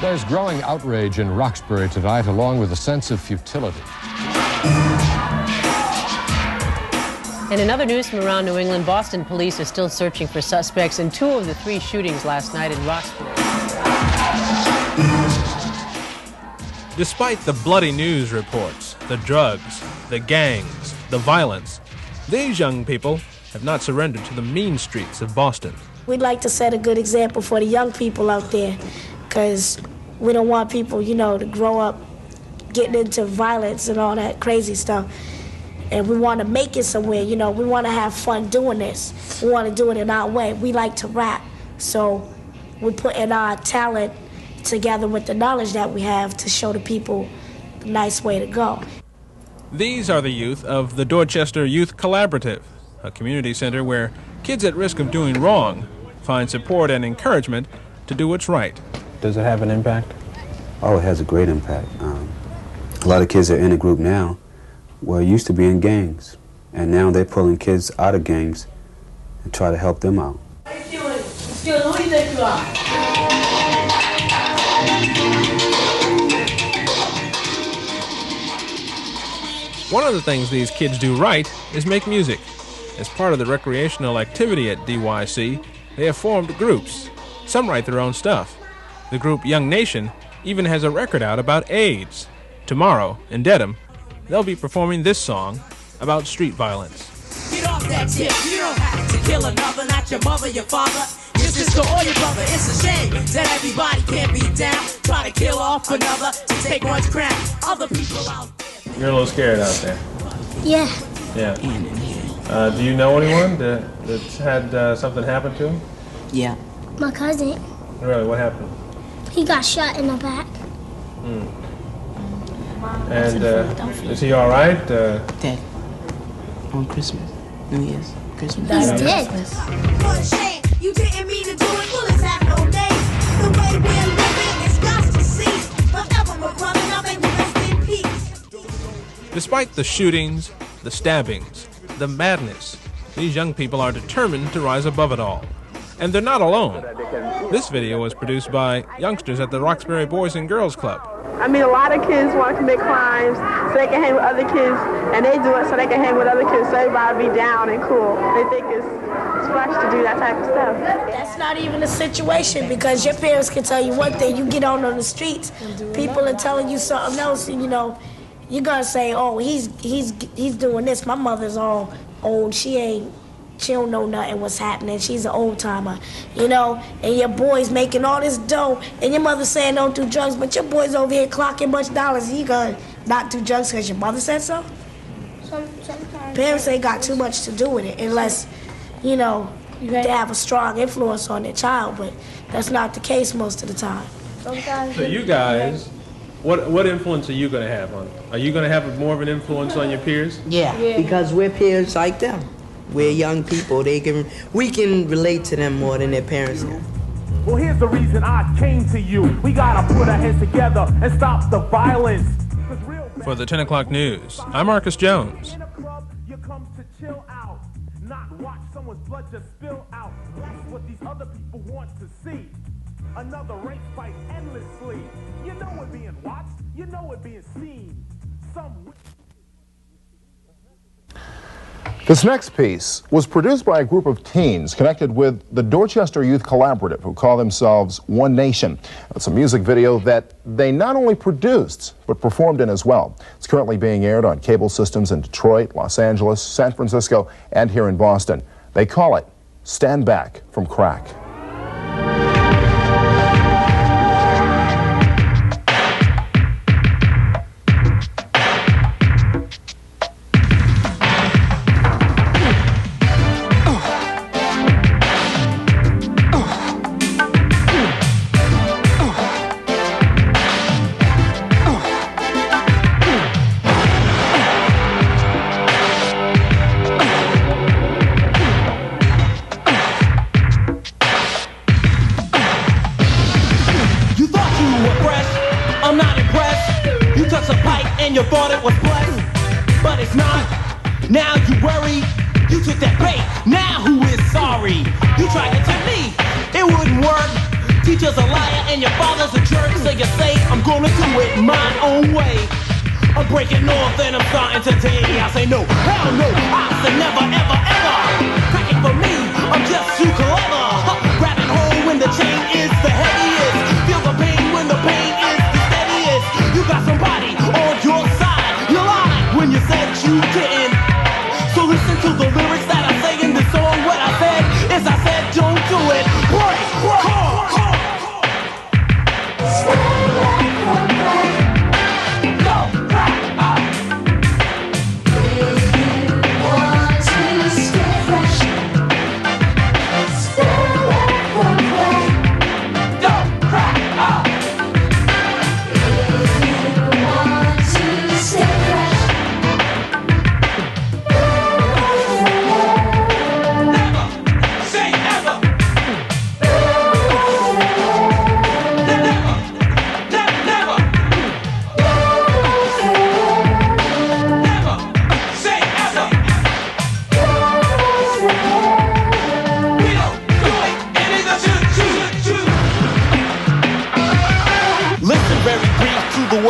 There's growing outrage in Roxbury tonight, along with a sense of futility. And in other news from around New England, Boston police are still searching for suspects in 2 of the 3 shootings last night in Roxbury. Despite the bloody news reports, the drugs, the gangs, the violence, these young people have not surrendered to the mean streets of Boston. We'd like to set a good example for the young people out there, because we don't want people, to grow up getting into violence and all that crazy stuff. And we want to make it somewhere, we want to have fun doing this. We want to do it in our way. We like to rap, so we're putting our talent together with the knowledge that we have to show the people the nice way to go. These are the youth of the Dorchester Youth Collaborative, a community center where kids at risk of doing wrong find support and encouragement to do what's right. Does it have an impact? Oh, it has a great impact. A lot of kids are in a group now where used to be in gangs, and now they're pulling kids out of gangs and try to help them out. Who do you think you are? One of the things these kids do right is make music. As part of the recreational activity at DYC, they have formed groups. Some write their own stuff. The group Young Nation even has a record out about AIDS. Tomorrow, in Dedham, they'll be performing this song about street violence. Get off that tip, you don't have to kill another, not your mother, your father, your sister or your brother. It's a shame that everybody can't be down, try to kill off another to take one's crown. Other people out there. You're a little scared out there. Yeah. Yeah. Do you know anyone that's had something happen to him? Yeah. My cousin. Really, what happened? He got shot in the back. And is he all right? Dead. On Christmas, New Year's, Christmas. He's dead. One shame, you didn't mean to do it, bullets have no name. The way we're living is got to cease. Forever, my brother, now may we rest in peace. Despite the shootings, the stabbings, the madness, these young people are determined to rise above it all. And they're not alone. This video was produced by youngsters at the Roxbury Boys and Girls Club. I mean, a lot of kids want to commit crimes so they can hang with other kids, and they do it so they can hang with other kids so everybody be down and cool. They think it's fresh to do that type of stuff. That's not even a situation, because your parents can tell you one thing, you get on the streets, people are telling you something else, and you're gonna say, oh, he's doing this. My mother's all old, she don't know nothing what's happening. She's an old timer, and your boy's making all this dough, and your mother saying don't do drugs, but your boy's over here clocking much dollars. He gonna not do drugs because your mother said so? Sometimes. Parents ain't got too much to do with it unless, they have a strong influence on their child, but that's not the case most of the time. Sometimes. So you guys, what influence are you going to have on? Are you going to have more of an influence on your peers? Yeah, because we're peers like them. We're young people. We can relate to them more than their parents can. Well, here's the reason I came to you. We gotta put our heads together and stop the violence. For the 10 o'clock news, I'm Marcus Jones. In a club, you come to chill out, not watch someone's blood just spill out. That's what these other people want to see. Another race fight endlessly. You know we're being watched. You know we're being seen. This next piece was produced by a group of teens connected with the Dorchester Youth Collaborative, who call themselves One Nation. It's a music video that they not only produced, but performed in as well. It's currently being aired on cable systems in Detroit, Los Angeles, San Francisco, and here in Boston. They call it Stand Back from Crack. You thought it was blessed, but it's not. Now you worry, you took that bait. Now who is sorry? You tried to tell me it wouldn't work. teacher's a liar and your father's a jerk, so you say, I'm gonna do it my own way. I'm breaking north and I'm starting today. I say no, hell no, I say never, ever, ever. Crack it for me, I'm just too clever. Grabbing hold when the chain is the heaviest. Feel the pain when the pain is the steadiest. You got somebody on your side. You lied when you said you didn't. So listen to the lyrics that I say in this song. What I said is I said don't do it. Break,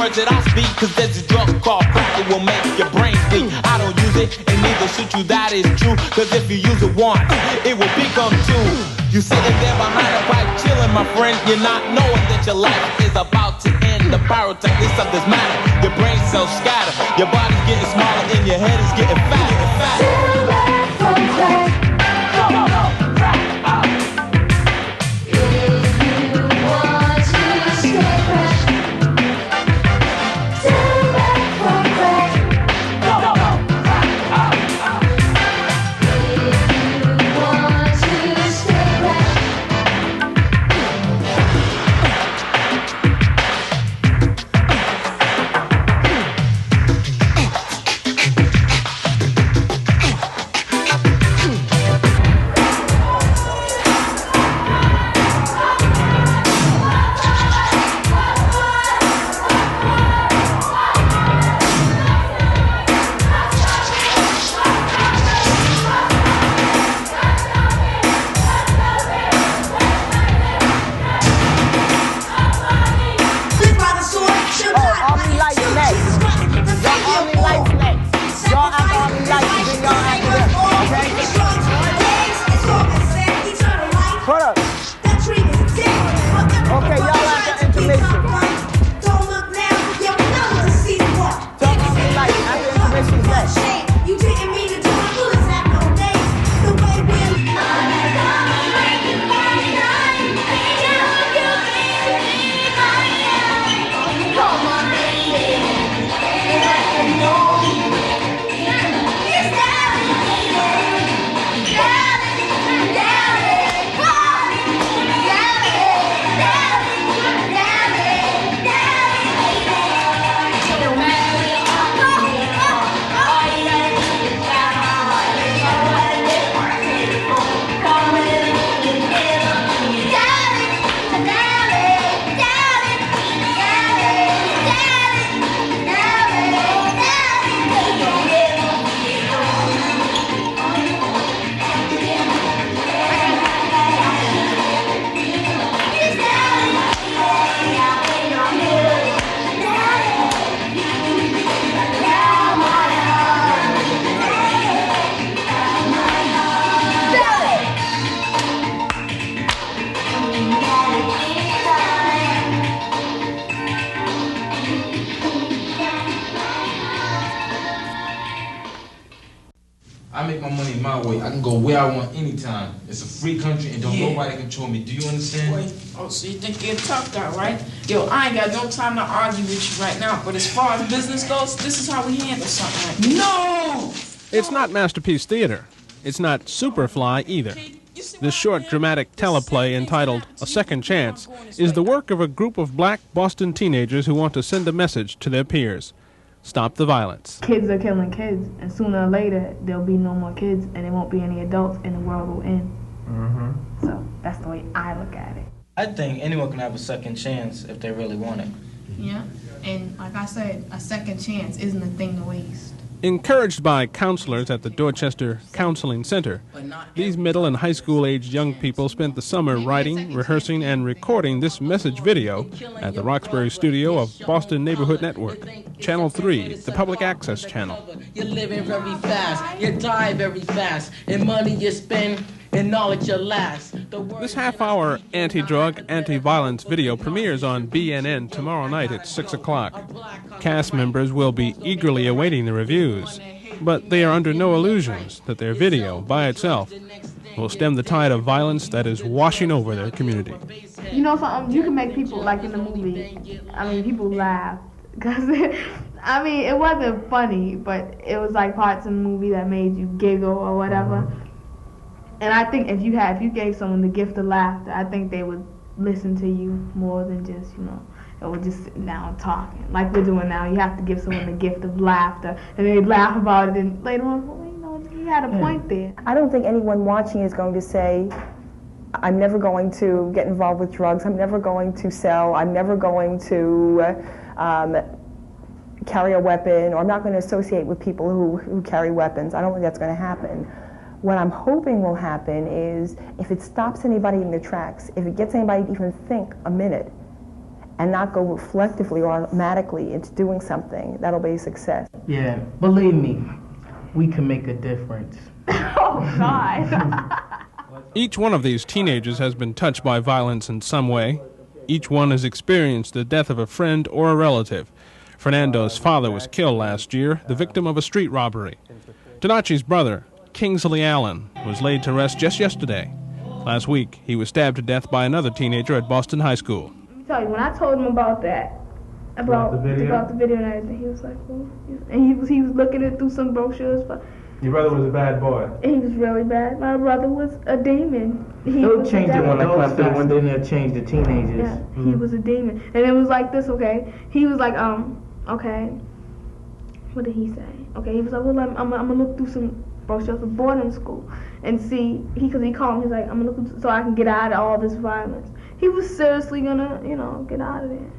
that I speak, cause there's a drug called crack that will make your brain weak. I don't use it, and neither should you, that is true. Cause if you use it once, it will become two. You sitting there behind a pipe chilling, my friend. You're not knowing that your life is about to end. The pyrotechnics of this matter, your brain cells scatter. Your body's getting smaller and your head is getting fatter. Still back from crack. I make my money my way. I can go where I want anytime. It's a free country and don't nobody control me. Do you understand? Wait. Oh, so you think you're a tough guy, right? Yo, I ain't got no time to argue with you right now, but as far as business goes, this is how we handle something like this. No! It's not Masterpiece Theater. It's not Superfly either. This short dramatic teleplay entitled A Second Chance is the work of a group of black Boston teenagers who want to send a message to their peers. Stop the violence. Kids are killing kids, and sooner or later there'll be no more kids and there won't be any adults and the world will end. So that's the way I look at it. I think anyone can have a second chance if they really want it. Yeah, and like I said, a second chance isn't a thing to waste. Encouraged by counselors at the Dorchester Counseling Center, these middle and high school-aged young people spent the summer writing, rehearsing, and recording this message video at the Roxbury studio of Boston Neighborhood Network, Channel 3, the public access channel. You're living very fast, you die very fast, and money you spend, and knowledge you last. This half-hour anti-drug, anti-violence video premieres on BNN tomorrow night at 6 o'clock. Cast members will be eagerly awaiting the reviews, but they are under no illusions that their video, by itself, will stem the tide of violence that is washing over their community. You know something? You can make people, like in the movie, I mean, people laugh. Because, I mean, it wasn't funny, but it was like parts of the movie that made you giggle or whatever. And I think if you gave someone the gift of laughter, I think they would listen to you more than just, you know, or just sitting down talking. Like we're doing now, you have to give someone the gift of laughter, and they laugh about it, and later on, well, you know, you had a point there. I don't think anyone watching is going to say, I'm never going to get involved with drugs, I'm never going to sell, I'm never going to carry a weapon, or I'm not going to associate with people who carry weapons. I don't think that's going to happen. What I'm hoping will happen is if it stops anybody in their tracks, if it gets anybody to even think a minute and not go reflectively or automatically into doing something, that'll be a success. Yeah, believe me, we can make a difference. Oh, God. Each one of these teenagers has been touched by violence in some way. Each one has experienced the death of a friend or a relative. Fernando's father was killed last year, the victim of a street robbery. Donachi's brother, Kingsley Allen, was laid to rest just yesterday. Last week, he was stabbed to death by another teenager at Boston High School. Let me tell you, when I told him about that, about the video and everything, he was like, well, and he was looking at through some brochures. Your brother was a bad boy. He was really bad. My brother was a demon. They'll change it when I come through the window and they'll change the teenagers. Yeah, he was a demon. And it was like this, okay? He was like, okay. What did he say? Okay, he was like, well, I'm going to look through some brochures for boarding school and see, because he called me, he's like, I'm going to look so I can get out of all this violence. He was seriously going to, you know, get out of there.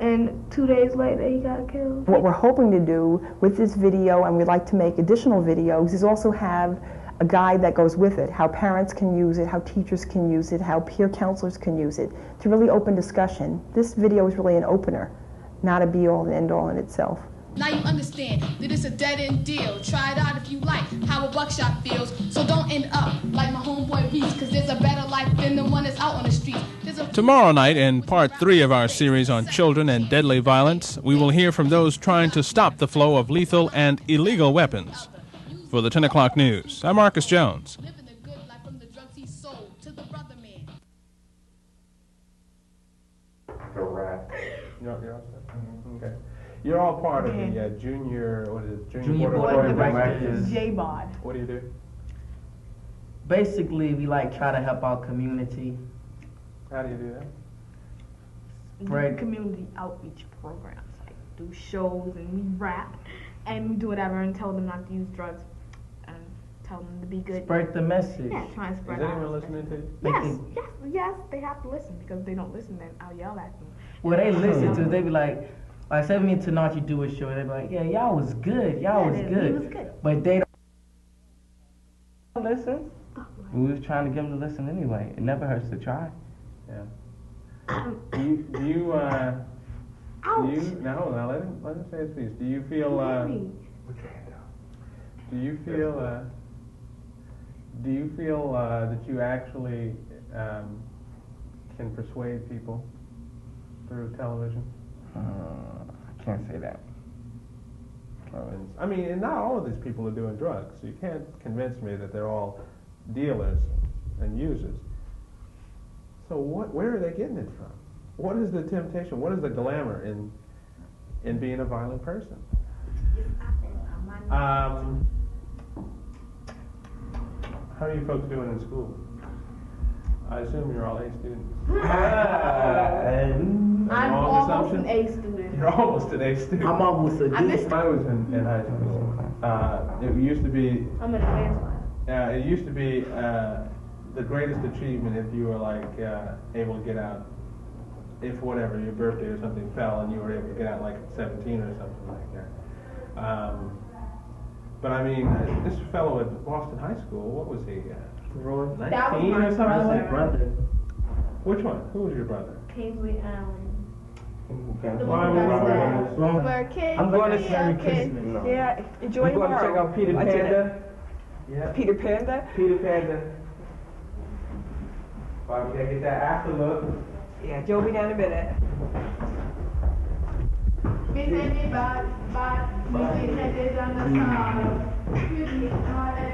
And 2 days later, he got killed. What we're hoping to do with this video, and we'd like to make additional videos, is also have a guide that goes with it, how parents can use it, how teachers can use it, how peer counselors can use it, to really open discussion. This video is really an opener, not a be-all and end-all in itself. Now you understand that it's a dead-end deal. Try it out if you like how a buckshot feels. So don't end up like my homeboy Reese, because there's a better life than the one that's out on the streets. Tomorrow night, in part 3 of our series on children and deadly violence, we will hear from those trying to stop the flow of lethal and illegal weapons. For the 10 o'clock news, I'm Marcus Jones. Okay. You're all part of the junior, what is it? Junior Board of Directors. J-Bod. What do you do? Basically, we like try to help our community. How do you do that? Right. Community outreach programs, like do shows and we rap and we do whatever and tell them not to use drugs and tell them to be good. Spread the message. Yeah, try and spread. Is anyone listening to you? Yes, they have to listen, because if they don't listen, then I'll yell at them. Well, they listen to it, they be like say me and Tanachi do a show, they be like, yeah, y'all was good, y'all was good. He was good. But they don't listen. We was trying to get them to listen anyway. It never hurts to try. Yeah. Do you now hold on, let him say his piece. Do you feel that you actually can persuade people through television? I can't say that. I mean, and not all of these people are doing drugs. So you can't convince me that they're all dealers and users. So where are they getting it from? What is the temptation? What is the glamour in being a violent person? How are you folks doing in school? I assume you're all A students. I'm almost an A student. You're almost an A student. I'm almost a D. I was in high school. It used to be. I'm in advanced class. It used to be the greatest achievement if you were like able to get out. If whatever your birthday or something fell and you were able to get out like at 17 or something like that. But I mean, this fellow at Boston High School, what was he? 19 That was my or something? brother. Which one? Who was your brother? Kingsley Allen. Okay. We're kids. I'm going to we see are Christmas. kids. Yeah, enjoy I'm going to check tomorrow. out Peter Panda. Yeah. Peter Panda? Peter Panda. Well, we gotta get that after look. Yeah, Joe will be down in a minute. We send it back, we send it on the side.